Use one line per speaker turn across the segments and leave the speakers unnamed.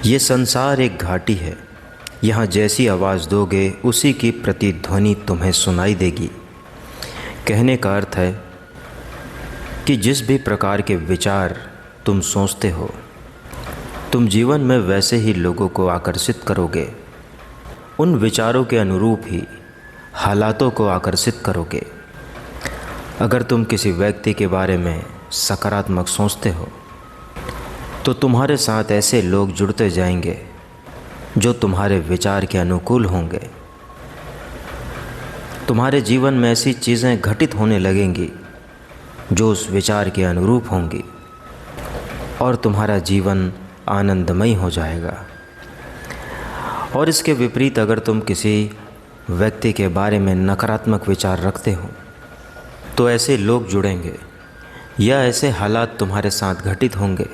ये संसार एक घाटी है। यहाँ जैसी आवाज़ दोगे उसी की प्रतिध्वनि तुम्हें सुनाई देगी। कहने का अर्थ है कि जिस भी प्रकार के विचार तुम सोचते हो, तुम जीवन में वैसे ही लोगों को आकर्षित करोगे। उन विचारों के अनुरूप ही हालातों को आकर्षित करोगे। अगर तुम किसी व्यक्ति के बारे में सकारात्मक सोचते हो तो तुम्हारे साथ ऐसे लोग जुड़ते जाएंगे जो तुम्हारे विचार के अनुकूल होंगे। तुम्हारे जीवन में ऐसी चीज़ें घटित होने लगेंगी जो उस विचार के अनुरूप होंगी और तुम्हारा जीवन आनंदमय हो जाएगा। और इसके विपरीत अगर तुम किसी व्यक्ति के बारे में नकारात्मक विचार रखते हो तो ऐसे लोग जुड़ेंगे या ऐसे हालात तुम्हारे साथ घटित होंगे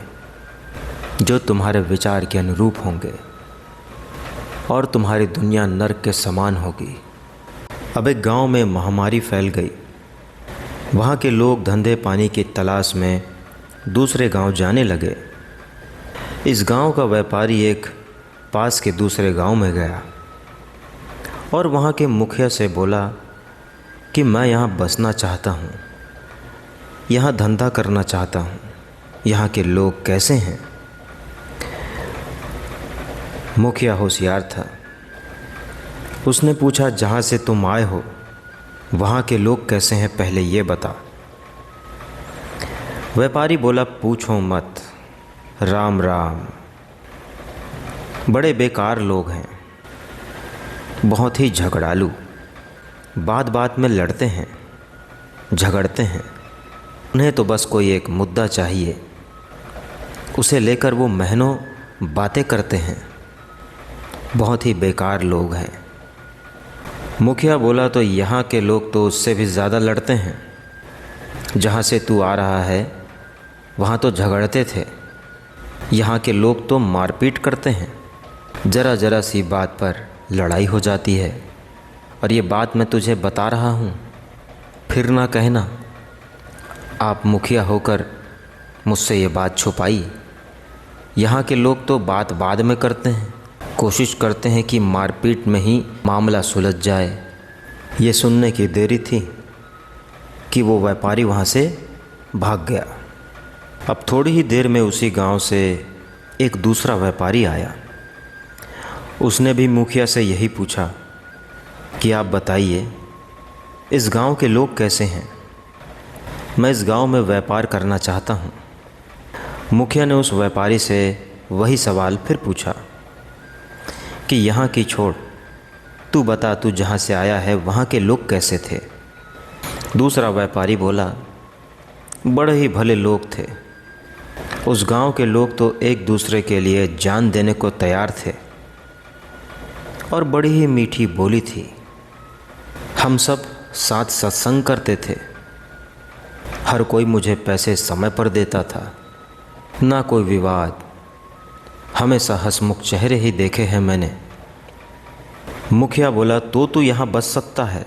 जो तुम्हारे विचार के अनुरूप होंगे और तुम्हारी दुनिया नर्क के समान होगी। अब एक गांव में महामारी फैल गई। वहाँ के लोग धंधे पानी की तलाश में दूसरे गांव जाने लगे। इस गांव का व्यापारी एक पास के दूसरे गांव में गया और वहाँ के मुखिया से बोला कि मैं यहाँ बसना चाहता हूँ, यहाँ धंधा करना चाहता हूँ, यहाँ के लोग कैसे हैं। मुखिया होशियार था। उसने पूछा, जहाँ से तुम आए हो वहाँ के लोग कैसे हैं, पहले ये बता। व्यापारी बोला, पूछो मत, राम राम। बड़े बेकार लोग हैं, बहुत ही झगड़ालू, बात बात में लड़ते हैं, झगड़ते हैं। उन्हें तो बस कोई एक मुद्दा चाहिए, उसे लेकर वो महीनों बातें करते हैं। बहुत ही बेकार लोग हैं। मुखिया बोला, तो यहाँ के लोग तो उससे भी ज़्यादा लड़ते हैं। जहाँ से तू आ रहा है वहाँ तो झगड़ते थे, यहाँ के लोग तो मारपीट करते हैं। ज़रा ज़रा सी बात पर लड़ाई हो जाती है और ये बात मैं तुझे बता रहा हूँ, फिर ना कहना आप मुखिया होकर मुझसे ये बात छुपाई। यहाँ के लोग तो बात बाद में करते हैं, कोशिश करते हैं कि मारपीट में ही मामला सुलझ जाए। ये सुनने की देरी थी कि वो व्यापारी वहाँ से भाग गया। अब थोड़ी ही देर में उसी गांव से एक दूसरा व्यापारी आया। उसने भी मुखिया से यही पूछा कि आप बताइए, इस गांव के लोग कैसे हैं, मैं इस गांव में व्यापार करना चाहता हूँ। मुखिया ने उस व्यापारी से वही सवाल फिर पूछा कि यहाँ की छोड़, तू बता, तू जहाँ से आया है वहाँ के लोग कैसे थे। दूसरा व्यापारी बोला, बड़े ही भले लोग थे। उस गांव के लोग तो एक दूसरे के लिए जान देने को तैयार थे और बड़ी ही मीठी बोली थी। हम सब साथ सत्संग करते थे। हर कोई मुझे पैसे समय पर देता था, ना कोई विवाद। हमेशा हंसमुख चेहरे ही देखे हैं मैंने। मुखिया बोला, तो तू यहाँ बस सकता है।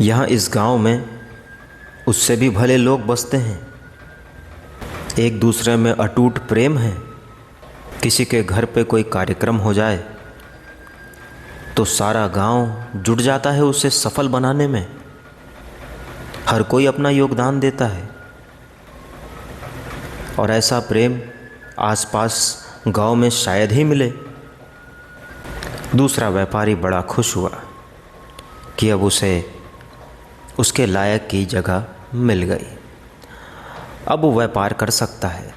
यहाँ इस गांव में उससे भी भले लोग बसते हैं। एक दूसरे में अटूट प्रेम है। किसी के घर पे कोई कार्यक्रम हो जाए तो सारा गांव जुट जाता है उसे सफल बनाने में। हर कोई अपना योगदान देता है और ऐसा प्रेम आसपास गांव में शायद ही मिले। दूसरा व्यापारी बड़ा खुश हुआ कि अब उसे उसके लायक की जगह मिल गई। अब वो व्यापार कर सकता है।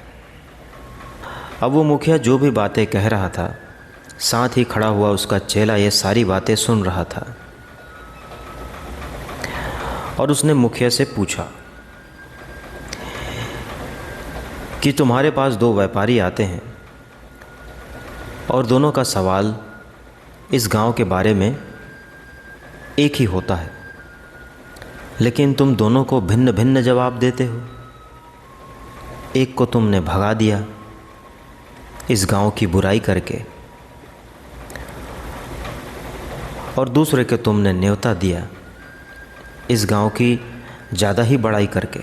अब वो मुखिया जो भी बातें कह रहा था, साथ ही खड़ा हुआ उसका चेला ये सारी बातें सुन रहा था। और उसने मुखिया से पूछा कि तुम्हारे पास दो व्यापारी आते हैं और दोनों का सवाल इस गांव के बारे में एक ही होता है, लेकिन तुम दोनों को भिन्न भिन्न जवाब देते हो। एक को तुमने भगा दिया इस गांव की बुराई करके और दूसरे के तुमने न्योता दिया इस गांव की ज़्यादा ही बड़ाई करके।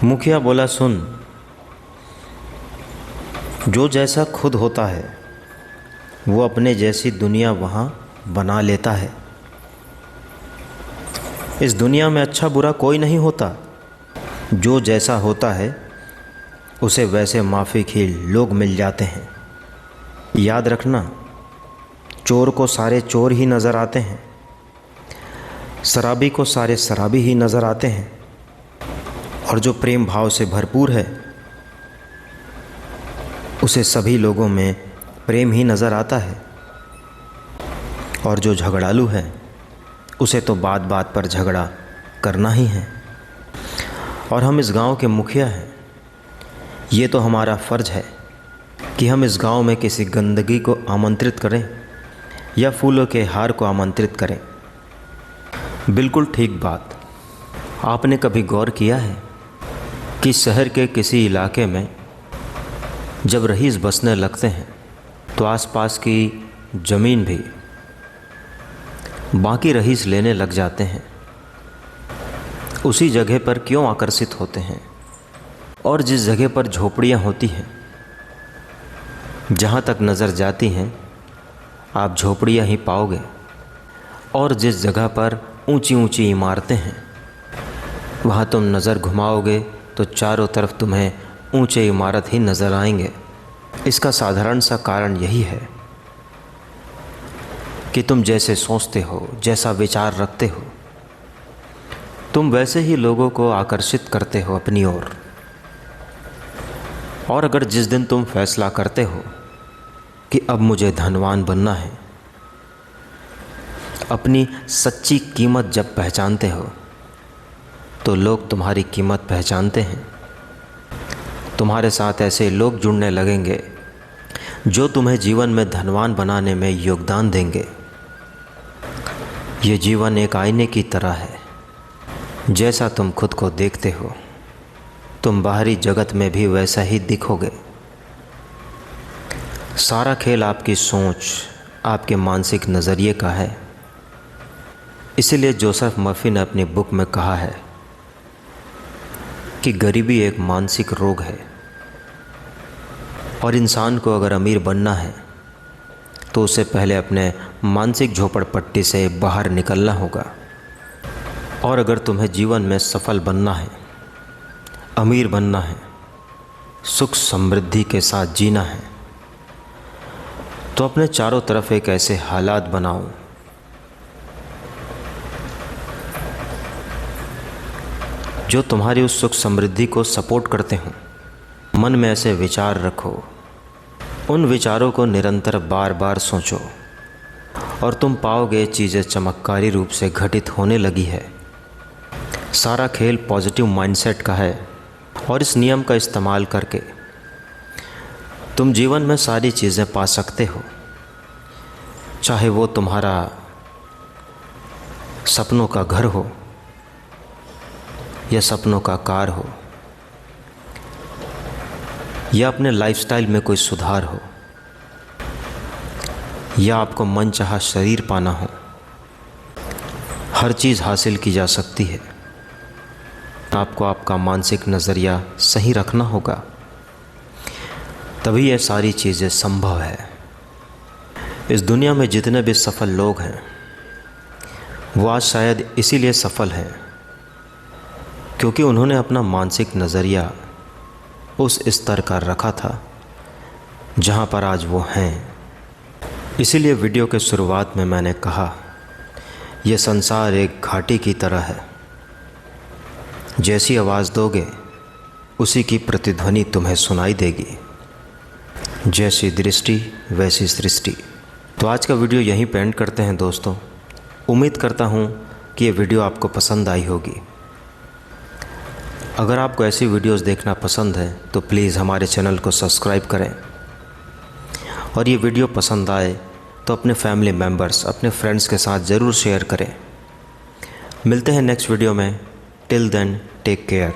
मुखिया बोला, सुन, जो जैसा खुद होता है वो अपने जैसी दुनिया वहाँ बना लेता है। इस दुनिया में अच्छा बुरा कोई नहीं होता, जो जैसा होता है उसे वैसे माफ़ी के लोग मिल जाते हैं। याद रखना, चोर को सारे चोर ही नज़र आते हैं, शराबी को सारे शराबी ही नज़र आते हैं, और जो प्रेम भाव से भरपूर है उसे सभी लोगों में प्रेम ही नज़र आता है, और जो झगड़ालू है उसे तो बात बात पर झगड़ा करना ही है। और हम इस गांव के मुखिया हैं, ये तो हमारा फ़र्ज़ है कि हम इस गांव में किसी गंदगी को आमंत्रित करें या फूलों के हार को आमंत्रित करें। बिल्कुल ठीक बात। आपने कभी गौर किया है कि शहर के किसी इलाके में जब रईस बसने लगते हैं तो आसपास की ज़मीन भी बाकी रईस लेने लग जाते हैं। उसी जगह पर क्यों आकर्षित होते हैं? और जिस जगह पर झोपड़ियाँ होती हैं, जहाँ तक नज़र जाती हैं आप झोपड़ियाँ ही पाओगे, और जिस जगह पर ऊंची ऊंची इमारतें हैं वहाँ तुम नज़र घुमाओगे तो चारों तरफ तुम्हें ऊंचे इमारत ही नज़र आएंगे। इसका साधारण सा कारण यही है कि तुम जैसे सोचते हो, जैसा विचार रखते हो, तुम वैसे ही लोगों को आकर्षित करते हो अपनी ओर। और अगर जिस दिन तुम फैसला करते हो कि अब मुझे धनवान बनना है, अपनी सच्ची कीमत जब पहचानते हो तो लोग तुम्हारी कीमत पहचानते हैं। तुम्हारे साथ ऐसे लोग जुड़ने लगेंगे जो तुम्हें जीवन में धनवान बनाने में योगदान देंगे। ये जीवन एक आईने की तरह है, जैसा तुम खुद को देखते हो तुम बाहरी जगत में भी वैसा ही दिखोगे। सारा खेल आपकी सोच, आपके मानसिक नज़रिए का है। इसीलिए जोसेफ मर्फी ने अपनी बुक में कहा है कि गरीबी एक मानसिक रोग है, और इंसान को अगर अमीर बनना है तो उसे पहले अपने मानसिक झोपड़पट्टी से बाहर निकलना होगा। और अगर तुम्हें जीवन में सफल बनना है, अमीर बनना है, सुख समृद्धि के साथ जीना है, तो अपने चारों तरफ एक ऐसे हालात बनाओ जो तुम्हारी उस सुख समृद्धि को सपोर्ट करते हों। मन में ऐसे विचार रखो, उन विचारों को निरंतर बार बार सोचो, और तुम पाओगे चीज़ें चमत्कारी रूप से घटित होने लगी है। सारा खेल पॉजिटिव माइंडसेट का है, और इस नियम का इस्तेमाल करके तुम जीवन में सारी चीज़ें पा सकते हो, चाहे वो तुम्हारा सपनों का घर हो या सपनों का कार हो, या अपने लाइफस्टाइल में कोई सुधार हो, या आपको मनचाहा शरीर पाना हो। हर चीज़ हासिल की जा सकती है। आपको आपका मानसिक नज़रिया सही रखना होगा, तभी ये सारी चीज़ें संभव है। इस दुनिया में जितने भी सफल लोग हैं वो आज शायद इसीलिए सफल हैं क्योंकि उन्होंने अपना मानसिक नज़रिया उस स्तर का रखा था जहाँ पर आज वो हैं। इसीलिए वीडियो के शुरुआत में मैंने कहा, यह संसार एक घाटी की तरह है, जैसी आवाज़ दोगे उसी की प्रतिध्वनि तुम्हें सुनाई देगी। जैसी दृष्टि वैसी सृष्टि। तो आज का वीडियो यहीं पे एंड करते हैं दोस्तों। उम्मीद करता हूँ कि ये वीडियो आपको पसंद आई होगी। अगर आपको ऐसी वीडियोस देखना पसंद है तो प्लीज़ हमारे चैनल को सब्सक्राइब करें, और ये वीडियो पसंद आए तो अपने फैमिली मेम्बर्स, अपने फ्रेंड्स के साथ ज़रूर शेयर करें। मिलते हैं नेक्स्ट वीडियो में। Till then take care.